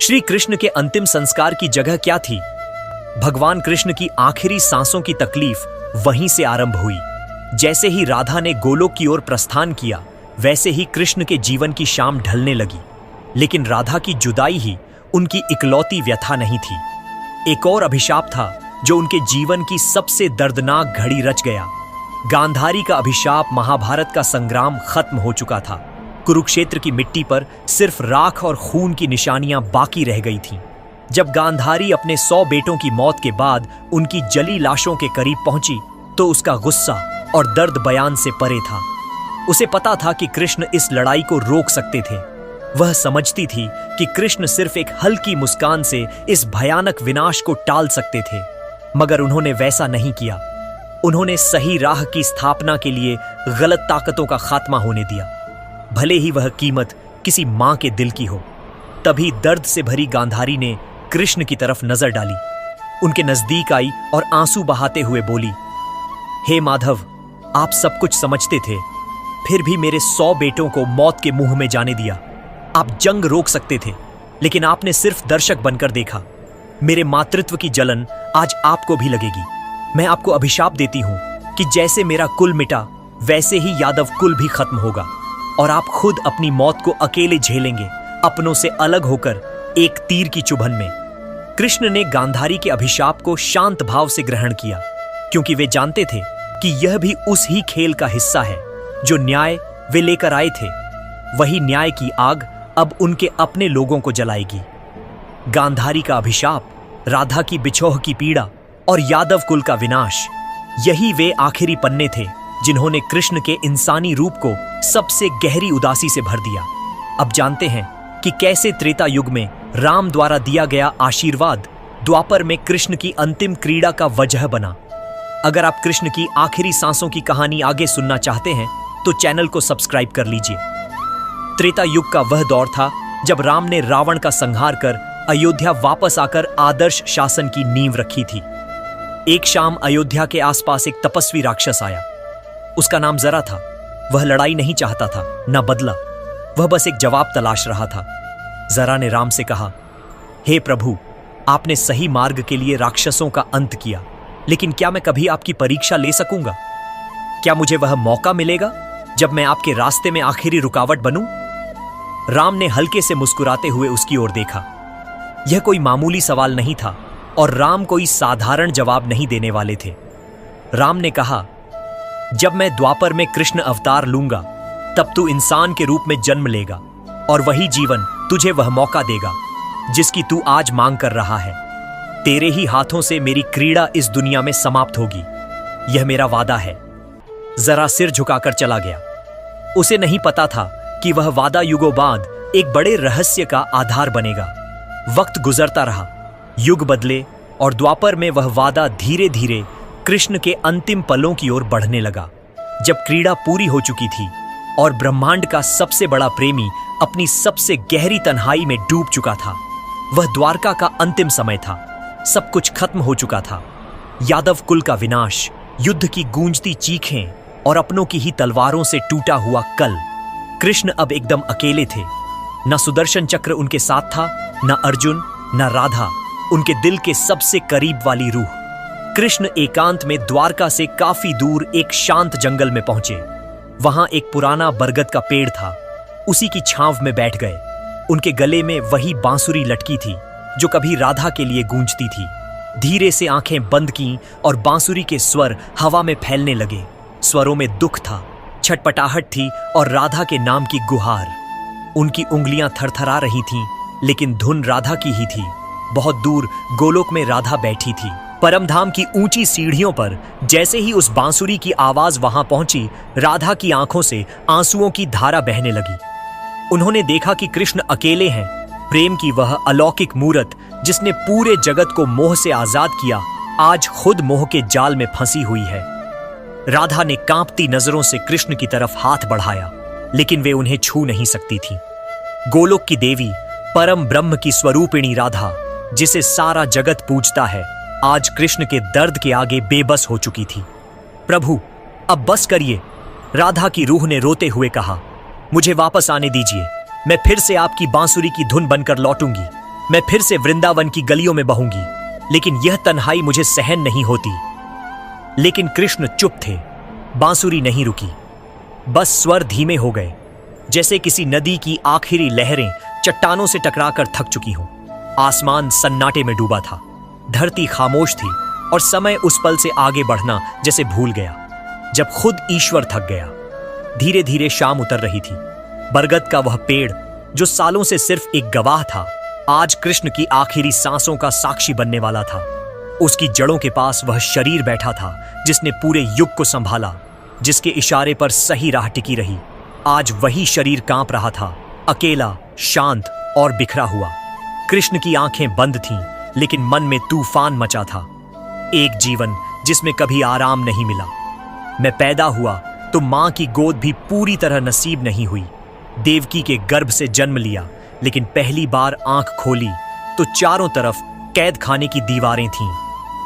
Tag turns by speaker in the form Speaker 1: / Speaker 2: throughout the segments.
Speaker 1: श्री कृष्ण के अंतिम संस्कार की जगह क्या थी? भगवान कृष्ण की आखिरी सांसों की तकलीफ वहीं से आरंभ हुई। जैसे ही राधा ने गोलोक की ओर प्रस्थान किया, वैसे ही कृष्ण के जीवन की शाम ढलने लगी। लेकिन राधा की जुदाई ही उनकी इकलौती व्यथा नहीं थी। एक और अभिशाप था जो उनके जीवन की सबसे दर्दनाक घड़ी रच गया। गांधारी का अभिशाप। महाभारत का संग्राम खत्म हो चुका था। कुरुक्षेत्र की मिट्टी पर सिर्फ राख और खून की निशानियां बाकी रह गई थीं। जब गांधारी अपने 100 बेटों की मौत के बाद उनकी जली लाशों के करीब पहुंची, तो उसका गुस्सा और दर्द बयान से परे था। उसे पता था कि कृष्ण इस लड़ाई को रोक सकते थे। वह समझती थी कि कृष्ण सिर्फ एक हल्की मुस्कान से इस भयानक विनाश को टाल सकते थे, मगर उन्होंने वैसा नहीं किया। उन्होंने सही राह की स्थापना के लिए गलत ताकतों का खात्मा होने दिया, भले ही वह कीमत किसी मां के दिल की हो। तभी दर्द से भरी गांधारी ने कृष्ण की तरफ नजर डाली, उनके नजदीक आई और आंसू बहाते हुए बोली, हे माधव, आप सब कुछ समझते थे, फिर भी मेरे 100 बेटों को मौत के मुंह में जाने दिया। आप जंग रोक सकते थे, लेकिन आपने सिर्फ दर्शक बनकर देखा। मेरे मातृत्व की जलन आज आपको भी लगेगी। मैं आपको अभिशाप देती हूं कि जैसे मेरा कुल मिटा, वैसे ही यादव कुल भी खत्म होगा और आप खुद अपनी मौत को अकेले झेलेंगे, अपनों से अलग होकर एक तीर की चुभन में। कृष्ण ने गांधारी के अभिशाप को शांत भाव से ग्रहण किया, क्योंकि वे जानते थे कि यह भी उस ही खेल का हिस्सा है जो न्याय वे लेकर आए थे। वही न्याय की आग अब उनके अपने लोगों को जलाएगी। गांधारी का अभिशाप, राधा की बिछोह की पीड़ा और यादव कुल का विनाश, यही वे आखिरी पन्ने थे जिन्होंने कृष्ण के इंसानी रूप को सबसे गहरी उदासी से भर दिया। अब जानते हैं कि कैसे त्रेता युग में राम द्वारा दिया गया आशीर्वाद द्वापर में कृष्ण की अंतिम क्रीड़ा का वजह बना। अगर आप कृष्ण की आखिरी सांसों की कहानी आगे सुनना चाहते हैं तो चैनल को सब्सक्राइब कर लीजिए। त्रेता युग का वह दौर था जब राम ने रावण का संहार कर अयोध्या वापस आकर आदर्श शासन की नींव रखी थी। एक शाम अयोध्या के आसपास एक तपस्वी राक्षस आया। उसका नाम जरा था। वह लड़ाई नहीं चाहता था, न बदला। वह बस एक जवाब तलाश रहा था। जरा ने राम से कहा, हे प्रभु, आपने सही मार्ग के लिए राक्षसों का अंत किया, लेकिन क्या मैं कभी आपकी परीक्षा ले सकूंगा? क्या मुझे वह मौका मिलेगा जब मैं आपके रास्ते में आखिरी रुकावट बनूं? राम ने हल्के से मुस्कुराते हुए उसकी ओर देखा। यह कोई मामूली सवाल नहीं था और राम कोई साधारण जवाब नहीं देने वाले थे। राम ने कहा, जब मैं द्वापर में कृष्ण अवतार लूंगा, तब तू इंसान के रूप में जन्म लेगा और वही जीवन तुझे वह मौका देगा जिसकी तू आज मांग कर रहा है। तेरे ही हाथों से मेरी क्रीड़ा इस दुनिया में समाप्त होगी। यह मेरा वादा है। जरा सिर झुकाकर चला गया। उसे नहीं पता था कि वह वादा युगों बाद एक बड़े रहस्य का आधार बनेगा। वक्त गुजरता रहा, युग बदले और द्वापर में वह वादा धीरे धीरे कृष्ण के अंतिम पलों की ओर बढ़ने लगा। जब क्रीड़ा पूरी हो चुकी थी और ब्रह्मांड का सबसे बड़ा प्रेमी अपनी सबसे गहरी तन्हाई में डूब चुका था, वह द्वारका का अंतिम समय था। सब कुछ खत्म हो चुका था। यादव कुल का विनाश, युद्ध की गूंजती चीखें और अपनों की ही तलवारों से टूटा हुआ कल। कृष्ण अब एकदम अकेले थे। न सुदर्शन चक्र उनके साथ था, न अर्जुन, न राधा, उनके दिल के सबसे करीब वाली रूह। कृष्ण एकांत में द्वारका से काफी दूर एक शांत जंगल में पहुंचे। वहां एक पुराना बरगद का पेड़ था। उसी की छांव में बैठ गए। उनके गले में वही बांसुरी लटकी थी जो कभी राधा के लिए गूंजती थी। धीरे से आंखें बंद की और बांसुरी के स्वर हवा में फैलने लगे। स्वरों में दुख था, छटपटाहट थी और राधा के नाम की गुहार। उनकी उंगलियां थरथरा रही थीं, लेकिन धुन राधा की ही थी। बहुत दूर गोलोक में राधा बैठी थी। परमधाम की ऊंची सीढ़ियों पर जैसे ही उस बांसुरी की आवाज वहां पहुंची, राधा की आंखों से आंसुओं की धारा बहने लगी। उन्होंने देखा कि कृष्ण अकेले हैं। प्रेम की वह अलौकिक मूरत जिसने पूरे जगत को मोह से आजाद किया, आज खुद मोह के जाल में फंसी हुई है। राधा ने कांपती नजरों से कृष्ण की तरफ हाथ बढ़ाया, लेकिन वे उन्हें छू नहीं सकती थी। गोलोक की देवी, परम ब्रह्म की स्वरूपिणी राधा, जिसे सारा जगत पूजता है, आज कृष्ण के दर्द के आगे बेबस हो चुकी थी। प्रभु, अब बस करिए, राधा की रूह ने रोते हुए कहा। मुझे वापस आने दीजिए। मैं फिर से आपकी बांसुरी की धुन बनकर लौटूंगी। मैं फिर से वृंदावन की गलियों में बहूंगी, लेकिन यह तन्हाई मुझे सहन नहीं होती। लेकिन कृष्ण चुप थे। बांसुरी नहीं रुकी। बस स्वर धीमे हो गए, जैसे किसी नदी की आखिरी लहरें चट्टानों से टकराकर थक चुकी हों। आसमान सन्नाटे में डूबा था। धरती खामोश थी और समय उस पल से आगे बढ़ना जैसे भूल गया जब खुद ईश्वर थक गया। धीरे धीरे शाम उतर रही थी। बरगद का वह पेड़ जो सालों से सिर्फ एक गवाह था, आज कृष्ण की आखिरी सांसों का साक्षी बनने वाला था। उसकी जड़ों के पास वह शरीर बैठा था जिसने पूरे युग को संभाला, जिसके इशारे पर सही राह टिकी रही। आज वही शरीर कांप रहा था, अकेला, शांत और बिखरा हुआ। कृष्ण की आंखें बंद थीं, लेकिन मन में तूफान मचा था। एक जीवन जिसमें कभी आराम नहीं मिला। मैं पैदा हुआ तो मां की गोद भी पूरी तरह नसीब नहीं हुई। देवकी के गर्भ से जन्म लिया, लेकिन पहली बार आंख खोली तो चारों तरफ कैद खाने की दीवारें थीं।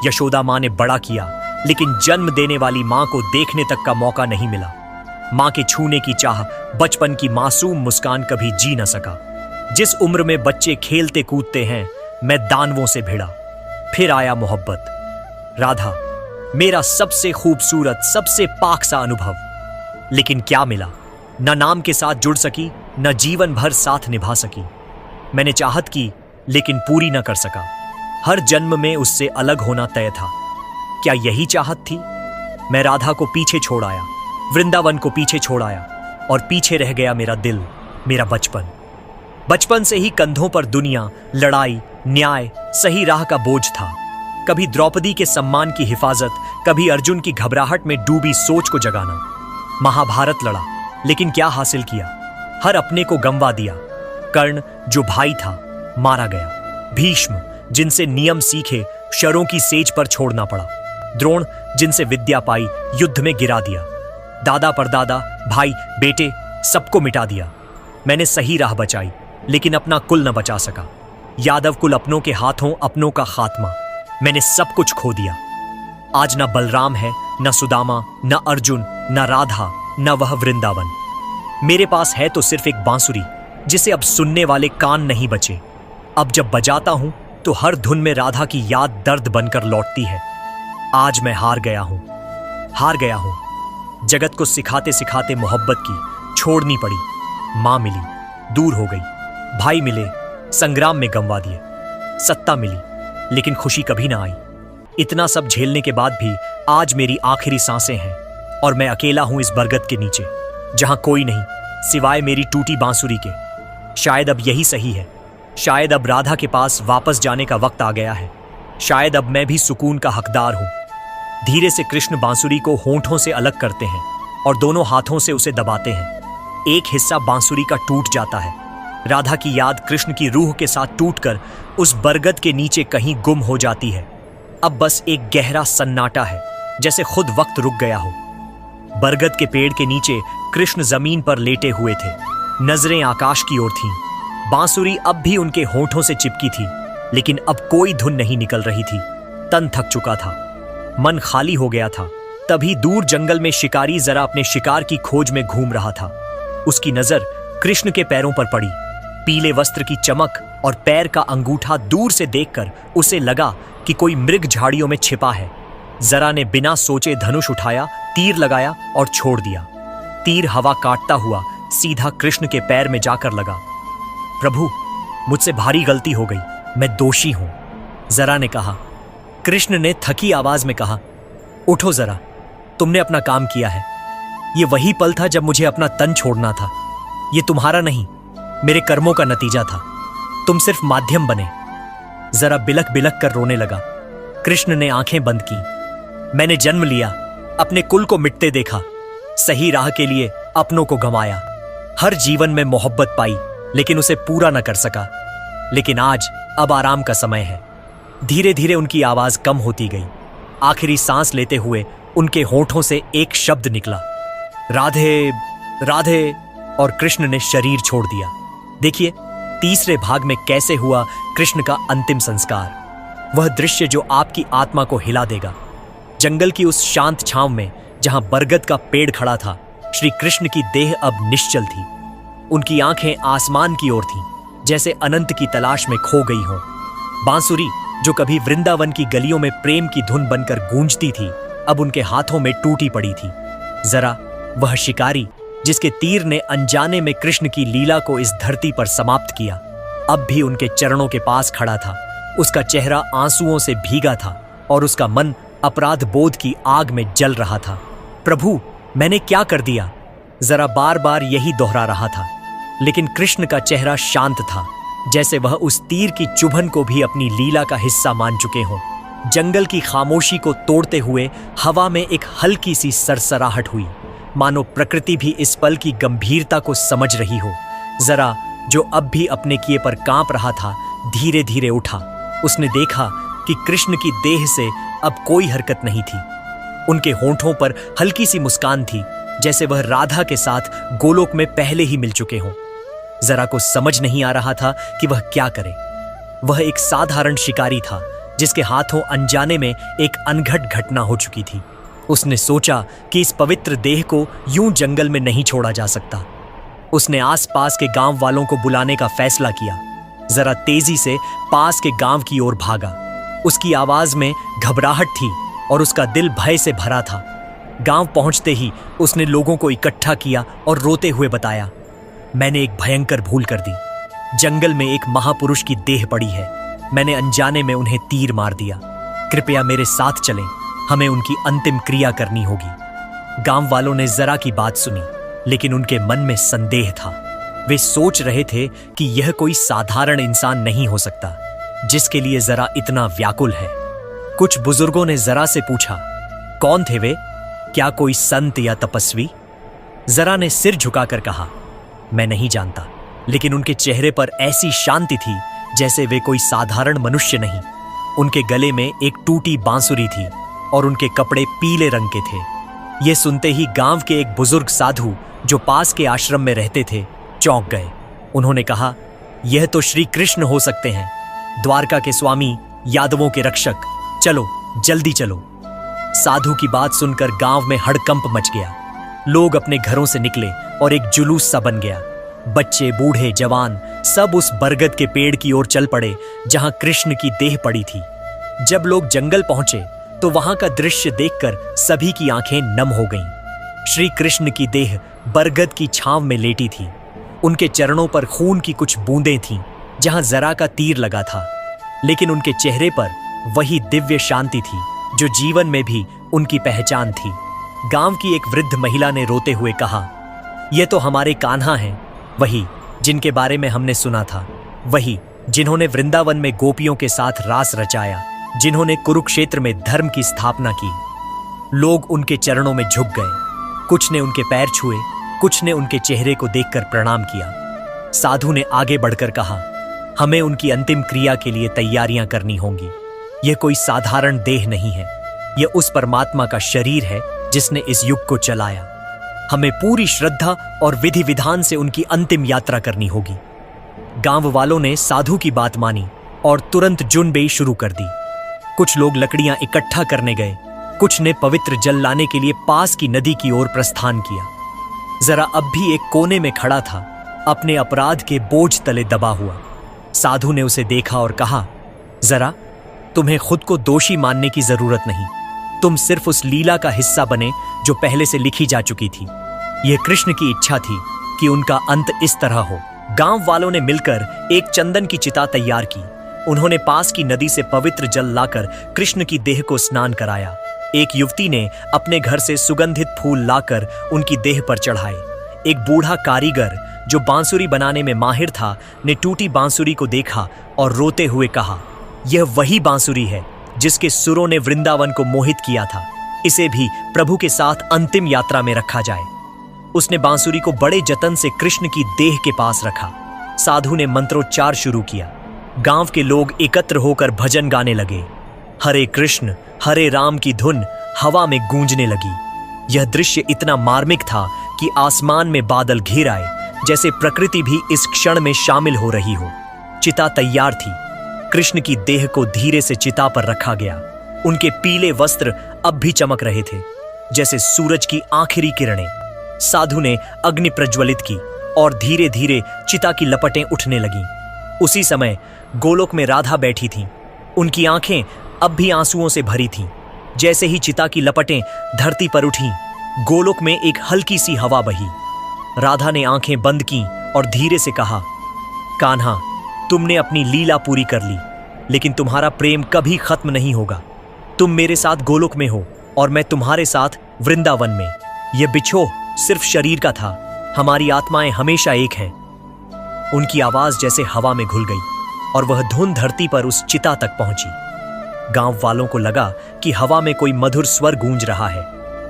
Speaker 1: यशोदा मां ने बड़ा किया, लेकिन जन्म देने वाली मां को देखने तक का मौका नहीं मिला। मां के छूने की चाह बचपन की मासूम मुस्कान कभी जी न सका। जिस उम्र में बच्चे खेलते कूदते हैं, मैं दानवों से भिड़ा। फिर आया मोहब्बत। राधा, मेरा सबसे खूबसूरत, सबसे पाक सा अनुभव। लेकिन क्या मिला? न नाम के साथ जुड़ सकी, न जीवन भर साथ निभा सकी। मैंने चाहत की, लेकिन पूरी न कर सका। हर जन्म में उससे अलग होना तय था। क्या यही चाहत थी? मैं राधा को पीछे छोड़ आया, वृंदावन को पीछे छोड़ आया, और पीछे रह गया मेरा दिल, मेरा बचपन। बचपन से ही कंधों पर दुनिया, लड़ाई, न्याय, सही राह का बोझ था। कभी द्रौपदी के सम्मान की हिफाजत, कभी अर्जुन की घबराहट में डूबी सोच को जगाना। महाभारत लड़ा, लेकिन क्या हासिल किया? हर अपने को गंवा दिया। कर्ण जो भाई था, मारा गया। भीष्म जिनसे नियम सीखे, शरों की सेज पर छोड़ना पड़ा। द्रोण जिनसे विद्या पाई, युद्ध में गिरा दिया। दादा परदादा, भाई बेटे, सबको मिटा दिया। मैंने सही राह बचाई, लेकिन अपना कुल न बचा सका। यादव कुल अपनों के हाथों, अपनों का खात्मा। मैंने सब कुछ खो दिया। आज न बलराम है, न सुदामा, न अर्जुन, न राधा, न वह वृंदावन। मेरे पास है तो सिर्फ एक बांसुरी, जिसे अब सुनने वाले कान नहीं बचे। अब जब बजाता हूं तो हर धुन में राधा की याद दर्द बनकर लौटती है। आज मैं हार गया हूं। जगत को सिखाते सिखाते मोहब्बत की छोड़नी पड़ी। मां मिली, दूर हो गई। भाई मिले, संग्राम में गंवा दिए। सत्ता मिली, लेकिन खुशी कभी ना आई। इतना सब झेलने के बाद भी आज मेरी आखिरी सांसें हैं, और मैं अकेला हूं इस बरगद के नीचे, जहां कोई नहीं सिवाय मेरी टूटी बांसुरी के। शायद अब यही सही है। शायद अब राधा के पास वापस जाने का वक्त आ गया है। शायद अब मैं भी सुकून का हकदार हूं। धीरे से कृष्ण बांसुरी को होंठों से अलग करते हैं और दोनों हाथों से उसे दबाते हैं। एक हिस्सा बांसुरी का टूट जाता है। राधा की याद कृष्ण की रूह के साथ टूटकर उस बरगद के नीचे कहीं गुम हो जाती है। अब बस एक गहरा सन्नाटा है, जैसे खुद वक्त रुक गया हो। बरगद के पेड़ के नीचे कृष्ण जमीन पर लेटे हुए थे। नजरें आकाश की ओर थीं। बांसुरी अब भी उनके होंठों से चिपकी थी, लेकिन अब कोई धुन नहीं निकल रही थी। तन थक चुका था, मन खाली हो गया था। तभी दूर जंगल में शिकारी जरा अपने शिकार की खोज में घूम रहा था। उसकी नजर कृष्ण के पैरों पर पड़ी। पीले वस्त्र की चमक और पैर का अंगूठा दूर से देखकर उसे लगा कि कोई मृग झाड़ियों में छिपा है। जरा ने बिना सोचे धनुष उठाया, तीर लगाया और छोड़ दिया। तीर हवा काटता हुआ सीधा कृष्ण के पैर में जाकर लगा। प्रभु, मुझसे भारी गलती हो गई, मैं दोषी हूं, जरा ने कहा। कृष्ण ने थकी आवाज में कहा, उठो जरा, तुमने अपना काम किया है। ये वही पल था जब मुझे अपना तन छोड़ना था। ये तुम्हारा नहीं, मेरे कर्मों का नतीजा था। तुम सिर्फ माध्यम बने। जरा बिलख बिलख कर रोने लगा। कृष्ण ने आंखें बंद की। मैंने जन्म लिया, अपने कुल को मिटते देखा, सही राह के लिए अपनों को गंवाया। हर जीवन में मोहब्बत पाई, लेकिन उसे पूरा न कर सका। लेकिन आज अब आराम का समय है। धीरे धीरे उनकी आवाज कम होती गई। आखिरी सांस लेते हुए उनके होठों से एक शब्द निकला, राधे राधे, और कृष्ण ने शरीर छोड़ दिया। देखिए तीसरे भाग में कैसे हुआ कृष्ण का अंतिम संस्कार। वह दृश्य जो आपकी आत्मा को हिला देगा। जंगल की उस शांत छांव में जहां बरगद का पेड़ खड़ा था, श्री कृष्ण की देह अब निश्चल थी। उनकी आंखें आसमान की ओर थीं, जैसे अनंत की तलाश में खो गई हो। बांसुरी जो कभी वृंदावन की गलियों में प्रेम की धुन बनकर गूंजती थी, अब उनके हाथों में टूटी पड़ी थी। जरा वह शिकारी जिसके तीर ने अनजाने में कृष्ण की लीला को इस धरती पर समाप्त किया, अब भी उनके चरणों के पास खड़ा था। उसका चेहरा आंसुओं से भीगा था और उसका मन अपराध बोध की आग में जल रहा था। प्रभु, मैंने क्या कर दिया? जरा बार बार यही दोहरा रहा था, लेकिन कृष्ण का चेहरा शांत था, जैसे वह उस तीर की चुभन को भी अपनी लीला का हिस्सा मान चुके हों। जंगल की खामोशी को तोड़ते हुए हवा में एक हल्की सी सरसराहट हुई, मानो प्रकृति भी इस पल की गंभीरता को समझ रही हो। जरा जो अब भी अपने किए पर कांप रहा था, धीरे धीरे उठा। उसने देखा कि कृष्ण की देह से अब कोई हरकत नहीं थी। उनके होंठों पर हल्की सी मुस्कान थी, जैसे वह राधा के साथ गोलोक में पहले ही मिल चुके हों। जरा को समझ नहीं आ रहा था कि वह क्या करे। वह एक साधारण शिकारी था जिसके हाथों अनजाने में एक अनघट घटना हो चुकी थी। उसने सोचा कि इस पवित्र देह को यूं जंगल में नहीं छोड़ा जा सकता। उसने आसपास के गांव वालों को बुलाने का फैसला किया। जरा तेजी से पास के गांव की ओर भागा। उसकी आवाज में घबराहट थी और उसका दिल भय से भरा था। गांव पहुंचते ही उसने लोगों को इकट्ठा किया और रोते हुए बताया, मैंने एक भयंकर भूल कर दी। जंगल में एक महापुरुष की देह पड़ी है। मैंने अनजाने में उन्हें तीर मार दिया। कृपया मेरे साथ चलें, हमें उनकी अंतिम क्रिया करनी होगी। गांव वालों ने जरा की बात सुनी, लेकिन उनके मन में संदेह था। वे सोच रहे थे कि यह कोई साधारण इंसान नहीं हो सकता जिसके लिए जरा इतना व्याकुल है। कुछ बुजुर्गों ने जरा से पूछा, कौन थे वे? क्या कोई संत या तपस्वी? जरा ने सिर झुकाकर कहा, मैं नहीं जानता, लेकिन उनके चेहरे पर ऐसी शांति थी जैसे वे कोई साधारण मनुष्य नहीं। उनके गले में एक टूटी बांसुरी थी और उनके कपड़े पीले रंग के थे। यह सुनते ही गांव के एक बुजुर्ग साधु जो पास के आश्रम में रहते थे चौंक गए। उन्होंने कहा, यह तो श्री कृष्ण हो सकते हैं, द्वारका के स्वामी, यादवों के रक्षक। चलो, जल्दी चलो। साधु की बात सुनकर गांव में हड़कंप मच गया। लोग अपने घरों से निकले और एक जुलूस सा बन गया। बच्चे, बूढ़े, जवान सब उस बरगद के पेड़ की ओर चल पड़े जहां कृष्ण की देह पड़ी थी। जब लोग जंगल पहुंचे तो वहां का दृश्य देखकर सभी की आंखें नम हो गईं। श्री कृष्ण की देह बरगद की छांव में लेटी थी। उनके चरणों पर खून की कुछ बूंदें थीं जहां जरा का तीर लगा था, लेकिन उनके चेहरे पर वही दिव्य शांति थी जो जीवन में भी उनकी पहचान थी। गांव की एक वृद्ध महिला ने रोते हुए कहा, यह तो हमारे कान्हा हैं, वही जिनके बारे में हमने सुना था, वही जिन्होंने वृंदावन में गोपियों के साथ रास रचाया, जिन्होंने कुरुक्षेत्र में धर्म की स्थापना की। लोग उनके चरणों में झुक गए। कुछ ने उनके पैर छुए, कुछ ने उनके चेहरे को देखकर प्रणाम किया। साधु ने आगे बढ़कर कहा, हमें उनकी अंतिम क्रिया के लिए तैयारियां करनी होंगी। यह कोई साधारण देह नहीं है, यह उस परमात्मा का शरीर है जिसने इस युग को चलाया। हमें पूरी श्रद्धा और विधि विधान से उनकी अंतिम यात्रा करनी होगी। गांव वालों ने साधु की बात मानी और तुरंत जुनबेई शुरू कर दी। कुछ लोग लकड़ियां इकट्ठा करने गए, कुछ ने पवित्र जल लाने के लिए पास की नदी की ओर प्रस्थान किया। जरा अब भी एक कोने में खड़ा था, अपने अपराध के बोझ तले दबा हुआ। साधु ने उसे देखा और कहा, जरा, तुम्हें खुद को दोषी मानने की जरूरत नहीं। तुम सिर्फ उस लीला का हिस्सा बने जो पहले से लिखी जा चुकी थी। यह कृष्ण की इच्छा थी कि उनका अंत इस तरह हो। गांव वालों ने मिलकर एक चंदन की चिता तैयार की। उन्होंने पास की नदी से पवित्र जल लाकर कृष्ण की देह को स्नान कराया। एक युवती ने अपने घर से सुगंधित फूल लाकर उनकी देह पर चढ़ाए। एक बूढ़ा कारीगर जो बांसुरी बनाने में माहिर था ने टूटी बांसुरी को देखा और रोते हुए कहा, यह वही बांसुरी है जिसके सुरों ने वृंदावन को मोहित किया था। इसे भी प्रभु के साथ अंतिम यात्रा में रखा जाए। उसने बांसुरी को बड़े जतन से कृष्ण की देह के पास रखा। साधु ने मंत्रोच्चार शुरू किया। गांव के लोग एकत्र होकर भजन गाने लगे। हरे कृष्ण हरे राम की धुन हवा में गूंजने लगी। यह दृश्य इतना मार्मिक था कि आसमान में बादल घिर आए, जैसे प्रकृति भी इस क्षण में शामिल हो रही हो। चिता तैयार थी। कृष्ण की देह को धीरे से चिता पर रखा गया। उनके पीले वस्त्र अब भी चमक रहे थे, जैसे सूरज की आखिरी किरणें। साधु ने अग्नि प्रज्वलित की और धीरे धीरे चिता की लपटें उठने लगीं। उसी समय गोलोक में राधा बैठी थीं। उनकी आंखें अब भी आंसुओं से भरी थीं। जैसे ही चिता की लपटें धरती पर उठीं, गोलोक में एक हल्की सी हवा बही। राधा ने आंखें बंद कीं और धीरे से कहा, कान्हा, तुमने अपनी लीला पूरी कर ली, लेकिन तुम्हारा प्रेम कभी खत्म नहीं होगा। तुम मेरे साथ गोलोक में हो और मैं तुम्हारे साथ वृंदावन में। यह बिछोह सिर्फ शरीर का था, हमारी आत्माएं हमेशा एक हैं। उनकी आवाज जैसे हवा में घुल गई और वह धुन धरती पर उस चिता तक पहुंची। गांव वालों को लगा कि हवा में कोई मधुर स्वर गूंज रहा है,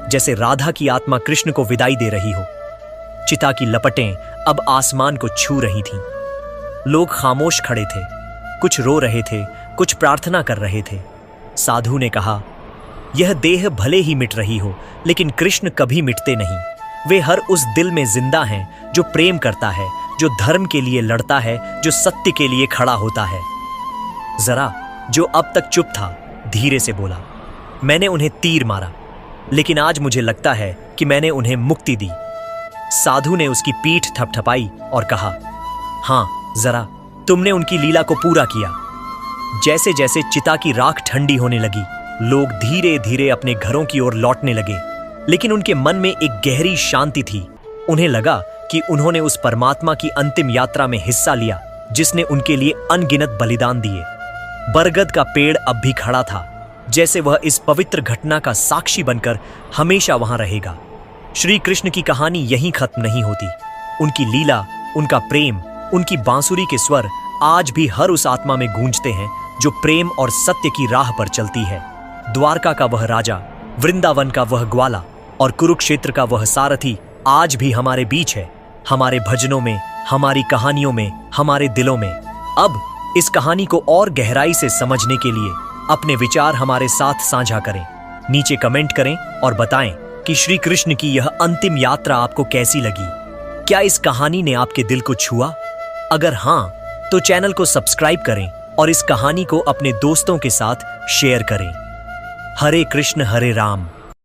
Speaker 1: जैसे राधा की आत्मा कृष्ण को विदाई दे रही हो। चिता की लपटें अब आसमान को छू रही थीं। लोग खामोश खड़े थे, कुछ रो रहे थे, कुछ प्रार्थना कर रहे थे। साधु ने कहा, यह देह भले ही मिट रही हो, लेकिन कृष्ण कभी मिटते नहीं। वे हर उस दिल में जिंदा हैं जो प्रेम करता है, जो धर्म के लिए लड़ता है, जो सत्य के लिए खड़ा होता है। जरा जो अब तक चुप था धीरे से बोला, मैंने उन्हें तीर मारा, लेकिन आज मुझे लगता है कि मैंने उन्हें मुक्ति दी। साधु ने उसकी पीठ थपथपाई और कहा, हां, जरा तुमने उनकी लीला को पूरा किया। जैसे जैसे चिता की राख ठंडी होने लगी, लोग धीरे धीरे अपने घरों की ओर लौटने लगे, लेकिन उनके मन में एक गहरी शांति थी। उन्हें लगा कि उन्होंने उस परमात्मा की अंतिम यात्रा में हिस्सा लिया जिसने उनके लिए अनगिनत बलिदान दिए। बरगद का पेड़ अब भी खड़ा था, जैसे वह इस पवित्र घटना का साक्षी बनकर हमेशा वहां रहेगा। श्री कृष्ण की कहानी यहीं खत्म नहीं होती। उनकी लीला, उनका प्रेम, उनकी बांसुरी के स्वर आज भी हर उस आत्मा में गूंजते हैं जो प्रेम और सत्य की राह पर चलती है। द्वारका का वह राजा, वृंदावन का वह ग्वाला और कुरुक्षेत्र का वह सारथी आज भी हमारे बीच है, हमारे भजनों में, हमारी कहानियों में, हमारे दिलों में। अब इस कहानी को और गहराई से समझने के लिए अपने विचार हमारे साथ साझा करें। नीचे कमेंट करें और बताएं कि श्री कृष्ण की यह अंतिम यात्रा आपको कैसी लगी। क्या इस कहानी ने आपके दिल को छुआ? अगर हां, तो चैनल को सब्सक्राइब करें और इस कहानी को अपने दोस्तों के साथ शेयर करें। हरे कृष्ण हरे राम।